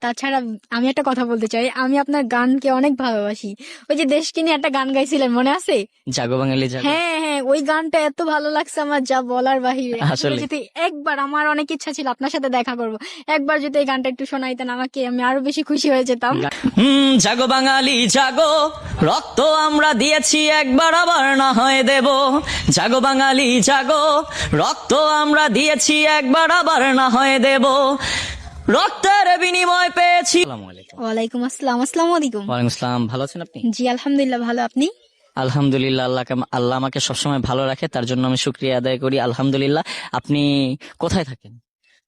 তাছাড়া আমি একটা কথা বলতে চাই, আমি আপনার গানকে অনেক ভালোবাসি। ওই যে দেশকে নিয়ে একটা গান গাইছিলেন, মনে আছে? জাগো বাঙালি জাগো। হ্যাঁ হ্যাঁ, ওই গানটা এত ভালো লাগছে আমার, যা বলার বাহিরে। আসলে আসলে যদি একবার, আমার অনেক ইচ্ছা ছিল আপনার সাথে দেখা করব, একবার যদি এই গানটা একটু শোনাইতেন আমাকে, আমি আরো বেশি খুশি হয়ে যেতাম। জাগো বাঙালি জাগো, রক্ত আমরা দিয়েছি একবার আবার না হয় দেব। জাগো বাঙালি জাগো, রক্ত আমরা দিয়েছি একবার আবার না হয় দেব। রক্তের বিনিময় পেয়েছি। আসসালামু আলাইকুম। ওয়ালাইকুম আসসালাম। আসসালামু আলাইকুম। ওয়ালাইকুম আসসালাম, ভালো আছেন আপনি? জি আলহামদুলিল্লাহ, ভালো। আপনি? আলহামদুলিল্লাহ, আল্লাহ আমাকে সবসময় ভালো রাখে, তার জন্য আমি শুকরিয়া আদায় করি আলহামদুলিল্লাহ। আপনি কোথায় থাকেন?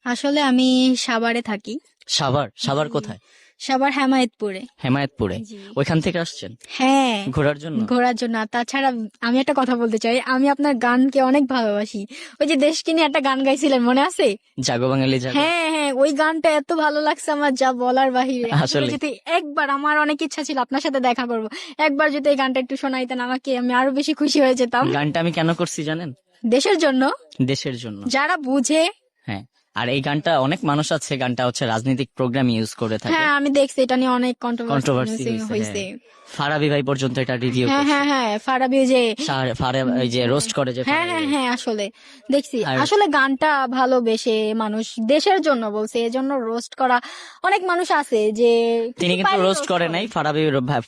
আসলে আমি সাভারে থাকি। সাভার? সাভার জি। কোথায়? সাভার হেমায়েতপুরে। হেমায়েতপুরে? জি। ওইখান থেকে আসছেন হ্যাঁ, ঘোরার জন্য? ঘোরার জন্য। আর তাছাড়া আমি একটা কথা বলতে চাই, আমি আপনার গানকে অনেক ভালোবাসি। ওই যে দেশকে নিয়ে একটা গান গাইছিলেন, মনে আছে? জাগো বাঙালি জাগো। হ্যাঁ হ্যাঁ, ওই গানটা এত ভালো লাগছে আমার, যা বলার বাহিরে। আসলে আসলে যদি একবার, আমার অনেক ইচ্ছা ছিল আপনার সাথে দেখা করব, একবার যদি এই গানটা একটু শোনাইতেন আমাকে, আমি আরো বেশি খুশি হয়ে যেতাম। গানটা আমি কেন করছি জানেন? দেশের জন্য, দেশের জন্য। যারা বুঝে। হ্যাঁ, আর এই গানটা অনেক মানুষ আছে, গানটা হচ্ছে রাজনৈতিক প্রোগ্রাম ইউজ করে থাকে, হ্যাঁ আমি দেখছি, এটা নিয়ে অনেক কন্ট্রোভার্সি কন্ট্রোভার্সি হয়েছে। ফারাবি ভাই পর্যন্ত এটা রিভিউ হ্যাঁ করছে। হ্যাঁ হ্যাঁ, ফারাবি যে, এই যে রোস্ট করে যে হ্যাঁ ফারাবি হ্যাঁ ভাই। হ্যাঁ, আসলে দেখছি। আর আসলে গানটা ভালোবেসে মানুষ দেশের জন্য বলছে, এজন্য রোস্ট করা অনেক মানুষ আছে যে তিনি কিছু কিন্তু পাইলে রোস্ট করে নাই,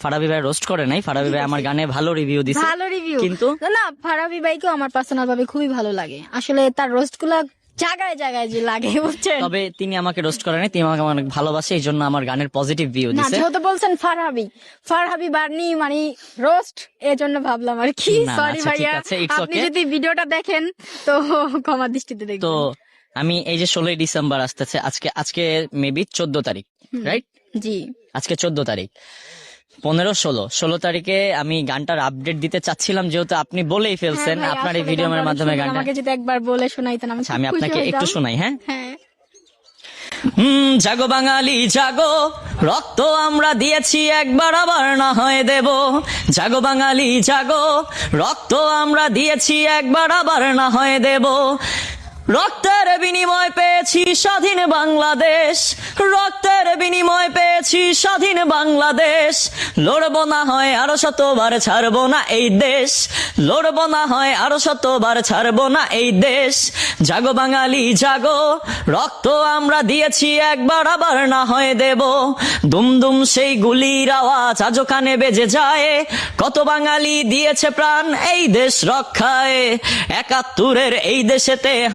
ফারাবি ভাই রোস্ট করে নাই, ফারাবি ভাই আমার গানে ভালো রিভিউ দিছে। ভালো রিভিউ। কিন্তু না, ফারাবি ভাইকেও আমার পার্সোনাল ভাবে খুবই ভালো লাগে। আসলে তার রোস্ট গুলা জায়গায় জায়গায় যে লাগে, বুঝছেন? তবে তিনি আমাকে রোস্ট করে নাই, তিনি আমাকে অনেক ভালোবাসে, এই জন্য আমার গানের পজিটিভ ভিউ না, দিছে। যেহেতু বলছেন ফারহাবি বার্নি মানে রোস্ট, এজন্য ভাবলাম আর কি। না, সরি আচ্ছা, ঠিক ভাইয়া, আছে, it's আপনি okay। যদি ভিডিওটা দেখেন তো ক্ষমা দৃষ্টিতে তো দেখবেন। আমি এই যে 16ই ডিসেম্বর আসতেছে, আজকে আজকে মেবি 14 তারিখ, রাইট? জি। আজকে 14 তারিখ, 15, 16 তারিখে আমি গানটার আপডেট দিতে চাচ্ছিলাম, যেহেতু আপনি বলেই ফেলছেন হ্যাঁ ভাই, আপনার এই আসলে ভিডিওর গানটা অনেক মাধ্যমে সুন্দর। গানটা। আমাকে যদি একবার বলে শোনাইতেন আমি আচ্ছা, খুব আমি খুশি আপনাকে হইতাম। একটু শোনাই, হ্যাঁ? হ্যাঁ। জাগো বাঙালি জাগো, রক্ত আমরা দিয়েছি একবার আবার না হয় দেব। জাগো বাঙালি জাগো, রক্ত আমরা দিয়েছি একবার আবার না হয় দেব। রক্তের বিনিময় পেয়েছি স্বাধীন বাংলাদেশ, রক্তের বিনিময় পেয়েছি স্বাধীন বাংলাদেশ। লড়বো না হয় আরো শতবার, ছাড়বো না এই দেশ। লড়বো না হয় আরো শতবার, ছাড়বো না এই দেশ। জাগো বাঙালি জাগো, রক্ত আমরা দিয়েছি একবার আবার না হয় দেব। দুমদুম সেই গুলির আওয়াজ আজও কানে বেজে যায়, কত বাঙালি দিয়েছে প্রাণ এই দেশ রক্ষায়। 71-এর এই দেশেতে